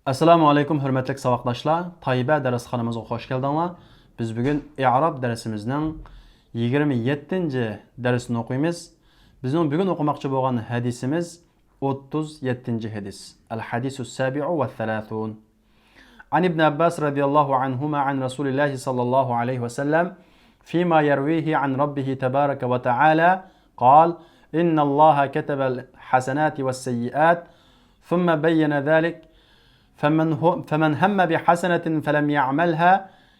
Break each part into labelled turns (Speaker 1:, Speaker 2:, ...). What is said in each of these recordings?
Speaker 1: Assalomu alaykum hurmatli saboqdoshlar. Tayyiba darsxonamizga xush keldinglar. Biz bugun i'rob darsimizning 27-darsini o'qiymiz. Bizning bugun o'qimoqchi bo'lgan hadisimiz 37-hadis. Al-hadisus sabi'u va 30. An ibn Abbas radiyallohu anhuma an Rasulillahi sallallohu alayhi va sallam فيما يرويه عن ربه تبارك وتعالى قال إن الله كتب الحسنات والسيئات ثم بين ذلك فمن هم بحسنة فلم يعملها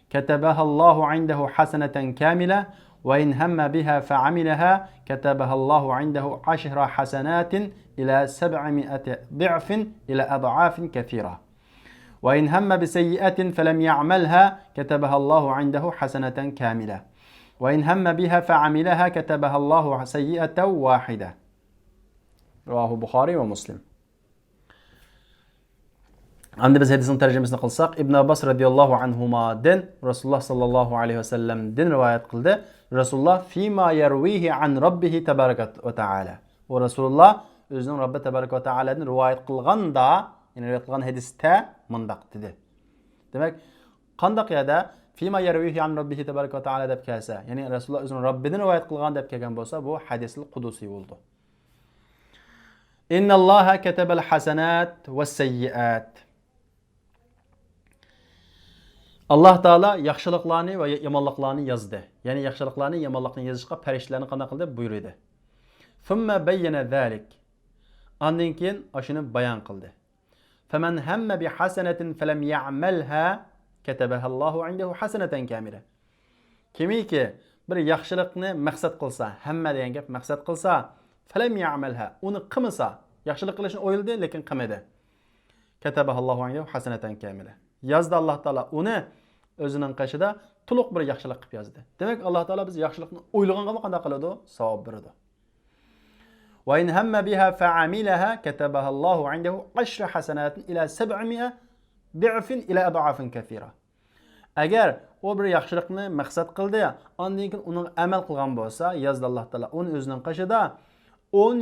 Speaker 1: كتبها الله عنده حسنة كاملة وإن هم بها فعملها كتبها الله عنده 10 حسنات إلى 700 ضعف إلى أضعاف كثيرة وإن هم بسيئة فلم يعملها كتبها الله عنده حسنة كاملة وإن هم بها فعملها كتبها الله سيئة واحدة. رواه البخاري ومسلم. Endi biz hadisning tarjimasini qilsak, Ibn Abbas radhiyallohu anhumadan Rasululloh sallallohu alayhi vasallamdan rivoyat qildi. Rasululloh fima yarwihi an robbihi tabaraka va taala. O Rasululloh o'zining Robbi tabaraka va taoladan rivoyat qilganda, ya'ni rivoyat qilgan hadisda mundaq dedi. Demak, qandaq yada fima yarwihi an robbihi tabaraka va taala deb kelsa, ya'ni Rasululloh o'zining Robbidan rivoyat qilgan deb kelgan bo'lsa, bu hadisul qudusiy bo'ldi. Innalloha katabal hasanat was sayyiat. Allah Taala yaxshiliklarni va yomonliklarni yozdi. Ya'ni yaxshiliklarni, yomonliklarni yozishga farishtalarni qanday qildi buyurdi. Thumma bayyana zalik. Ondan keyin shuni bayon qildi. Faman hamma bi hasanatin falam ya'malha katabaha Allohu indahu hasanatan kamila. Kimiki bir yaxshilikni maqsad qilsa, hamma degan gap maqsad qilsa, falam ya'malha, uni qilmasa, yaxshilik qilishni o'yladi, lekin qilmadi. Katabaha Allohu indahu hasanatan kamila. Yazdı Allah Taala uni o'zining qashida to'liq bir yaxshilik qilib yozdi. Demak, Alloh taolo biz yaxshilikni o'ylaganga qanday qiladi? Savob beradi. Wa in hamma biha fa'amilaha katabaha Allohu 'indahu 10 hasanatin ila 700 ضعفin ila ad'afin kathira. Agar o bir yaxshilikni maqsad qildi, ondan keyin uni amal qilgan bo'lsa, yazdı Alloh taolo uni o'zining qashida 10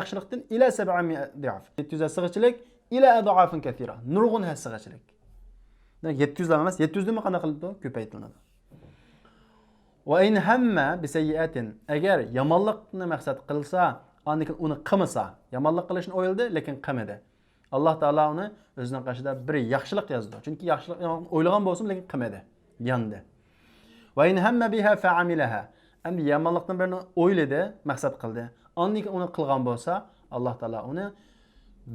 Speaker 1: yaxshilikdan ila 700 ضعف. 700 sig'chilik ila ad'afin kathira. Nurg'un sig'chilik. 700 emas, 700 nima qanday qilib ko'paytiriladi. Va in hamma bi sayyi'atin, agar yomonlikni maqsad qilsa, undan keyin uni qilmasa, yomonlik qilishni o'yladi, lekin qilmadi. Alloh taolo uni o'zining qashida bir yaxshilik yozdi. Chunki yaxshilik o'ylagan bo'lsin, lekin qilmadi, yandi. Va in hamma biha fa'amilaha, endi yomonlikdan birini o'yladi, maqsad qildi. Undan keyin uni qilgan bo'lsa, Alloh taolo uni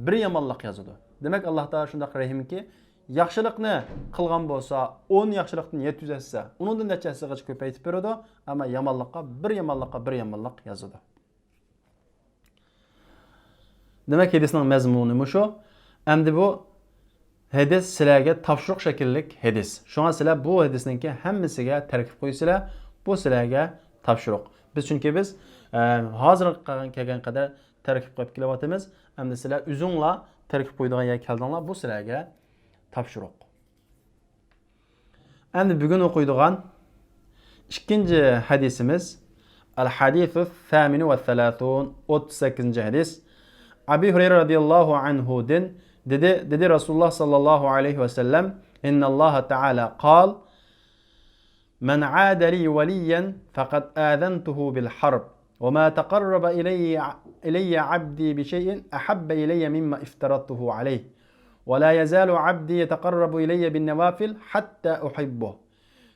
Speaker 1: bir yomonlik yozadi. Demak, Alloh taolo shunday rahimki, yaxshilikni qilgan bo'lsa, 10 yaxshilikdan 700 etsa, undan nechasigacha ko'paytib beradi, ammo yomonlikqa bir yomonlik yozadi. Demak, hadisning mazmuni shu. Endi bu hadis sizlarga topshiriq shakllik hadis. Shunga sizlar bu hadisningki hammasiga tarkib qo'ysizlar, bu sizlarga topshiriq. Biz chunki biz hozir kelgan qadar tarkib qo'yib kelyapmiz. Endi sizlar o'zinglar tarkib qo'ydigan yerga keldinglar, bu sizlarga topshiriq. Endi bugun o'qiydigan ikkinchi hadisimiz Al-Hadithus Thaminu va 38-hadis. Abi Hurayra radhiyallohu anhu dedi Rasululloh sallallohu alayhi va sallam, innalloha ta'ala qol man 'ada li waliyan faqad adantuhu bil harb wa ma taqarraba ilayya 'abdi bi shay'in ahabba ilayya mimma iftaradtuhu alayhi ولا يزال عبدي يتقرب إلي بالنوافل حتى أحبه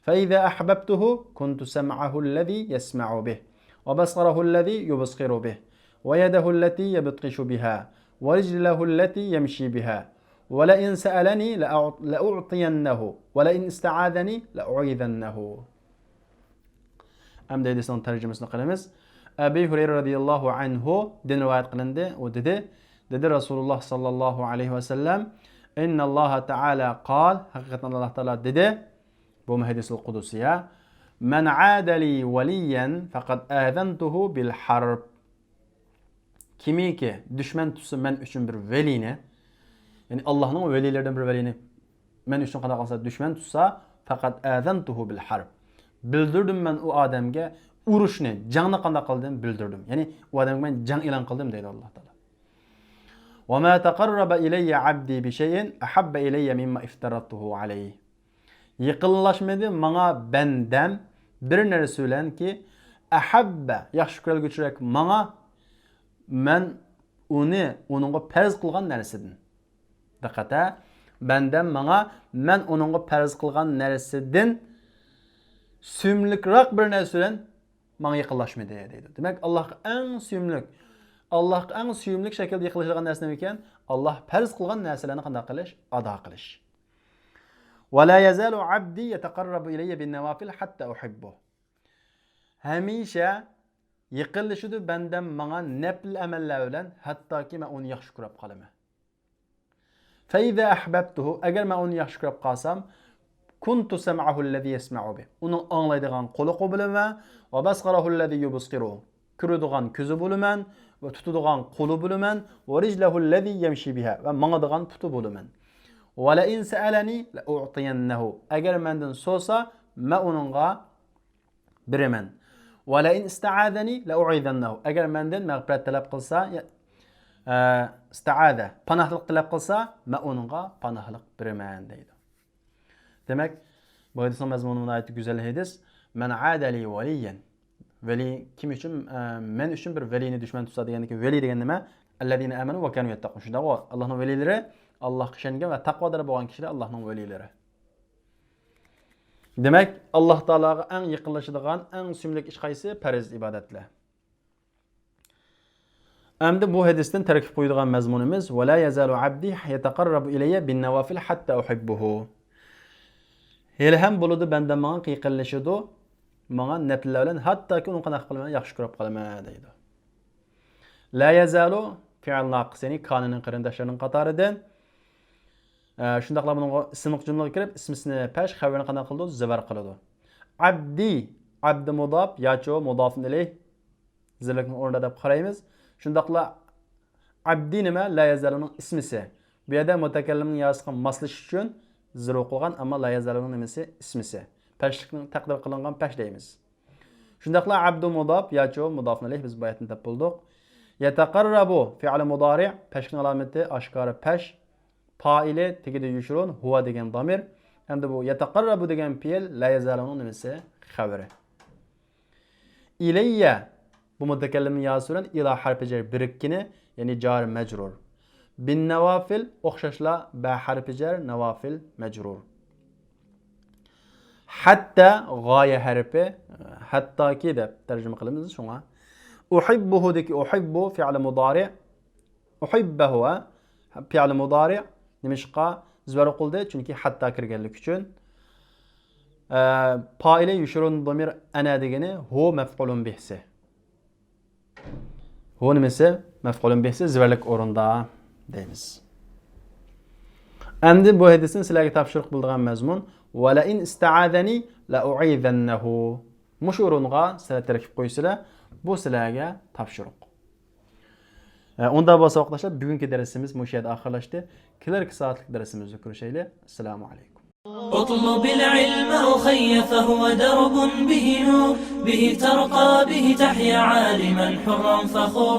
Speaker 1: فإذا أحببته كنت سمعه الذي يسمع به وبصره الذي يبصر به ويده التي يبطش بها ورجله التي يمشي بها ولئن سألني لأعطينه ولئن استعاذني لأعيذنه. أم ده ديسان ترجمة قلمز. أبي هريرة رضي الله عنه دين رواية قلنده ودده dedi Rasulullah sallallahu aleyhi ve sellem inna Allah Teala qal, hakikaten Allah Teala dedi bu hadisul kudusiye, men adali veliyen fakat azentuhu bil harb. Kimi ki düşman tutsa men üçün bir velini, yani Allah'ın velilerden bir velini men üçün kadar kalsa düşman tutsa fakat azentuhu bil harb. Bildirdim ben o adamge urushni, canını qanday qildim bildirdim. Yani o adamga men jang e'lon qildim deydi Alloh taolo. وَمَا تَقَرَّبَ إِلَيَّ عَبْدِي بِشَيْءٍ أَحَبَّ إِلَيَّ مِمَّا اِفْتَرَضْتُهُ عَلَيْهِ. Yıqınlaşmadı bana bendem bir neresi bilen ki ahabba yaxşı ko'rguvchiroq manga men onunga farz qilgan narsadan. Diqqat, bendem manga men onunga farz qilgan narsadan sümlükroq bir narsa bilan manga yaqinlashmaydi deydi. Demak, Allohga eng suyumlik shaklda yiqilishgan narsa nima ekan? Alloh farz qilgan narsalarni qanday qilish? Ado qilish. وَلَا يَزَالُ عَبْدِي يَتَقَرَّبُ إِلَيَّ بِالنَّوَافِلِ حَتَّى أُحِبَّهُ. Hamisha yiqilishidi bendem manga nafl amallar bilan hattoki men uni yaxshi ko'rib qolaman. فَإِذَا أَحْبَبْتُهُ, agar men uni yaxshi ko'rib qolsam, kuntu sam'ahu allazi yasma'u bi. Uning anglaydigan qo'li bo'laman va basqarahu allazi yubsiru. Ko'radigan ko'zi bo'laman va tutadigan qo'li bo'laman va rijlahu allazi yamshi biha va mangadigan puti bo'laman. Wa la in sa'alani la u'tiyannahu. Agar mendan so'sa, men uningga beraman. Wa la in ista'adani la u'idannahu. Agar mendan mag'firat talab qilsa, ista'ada, panohlik talab qilsa, men uningga panohlik beraman deydi. Demek, bu hadisin mazmununa ait güzel hadis. Men adali valiyen. Veli kim için? Men için bir velini düşman tutsa degani ki veli degan nima? Allazina amanu va kanu yattaqun. Shunda Allohning velilari, Allohga ishongan va taqvodor bo'lgan kishilar Allohning velilari. Demek, Alloh taologa eng yaqinlashadigan, eng suyumli ish qaysi? Farz ibodatlar. Endi bu hadisdan tarkib qo'yadigan mazmunimiz: "Va la yazalu abdi yataqarrabu ilayya bin nawafil hatta uhibbuhu." Hali ham bo'ladi banda menga qiyiqlashadi, menga nafllar bilan hattoki uni qanday qilaman, yaxshi ko'rib qolaman deydi. La yazalu fi'l naqis, ya'ni qonunning qarindoshlarining qatoridan. Shundaqla buning ismli jumlaga kirib, ismisini pash, xabarini qanday qildi? Zabar qiladi. Abdi, abdi mudaf, yacho mudafun ilayh. Zirlikning o'rnida deb qaraymiz. Shundaqla abdi nima? La yazaluning ismisi. Bu yerda mutakallimning yozgan maslash uchun zir o'qilgan, ammo la yazaluning nimasi? Ismisi. Pashlikning taqdir qilingan pash deymiz. Shundaqla abdu mudaf, yacho mudafun ilayh biz bu oyatni deb bildik. Yataqarrabu fi'l mudari', pashning alomati oshkora pash. Faili tegida yushrun, huwa degan damir. Hamda bu yataqarrabu degan fe'l la yazaluning nimasi? Xabari. İlayya bu mutakallimin yazılan ila harfi cer birikkini, yani jar mecrur. Bin nevafil o'xshashla ba harfi cer nevafil mecrur. Hatta g'oya harfi, hattaki deb tarjima qilamiz shunga. Uhibbuhu deki uhibbu fi'l mudari'. Uhibbahu fi'l mudari'. Nimishqa zvar qildi? Chunki hatta kirganlik uchun. Faili yushrun damir ana degani hu maf'ulun bihsi. Hu nimasi? Maf'ulun bihsi zvarlik o'rinda deymiz. Endi bu hadisin sizlarga topshiriq bildigan mazmun va la in ista'adani la u'idannahu. Mush o'ringa sizlar tarkib qo'ysizlar, bu sizlarga topshiriq. Unda bo'lsa vaqtlar bugungi darsimiz bu yerda oxirlashdi. Kelarki soatlik darsimizni ko'rishaylik. Assalomu alaykum.
Speaker 2: اطلب العلم أخي فهو درب به نور به ترقى به تحيا عالما حرا فخور.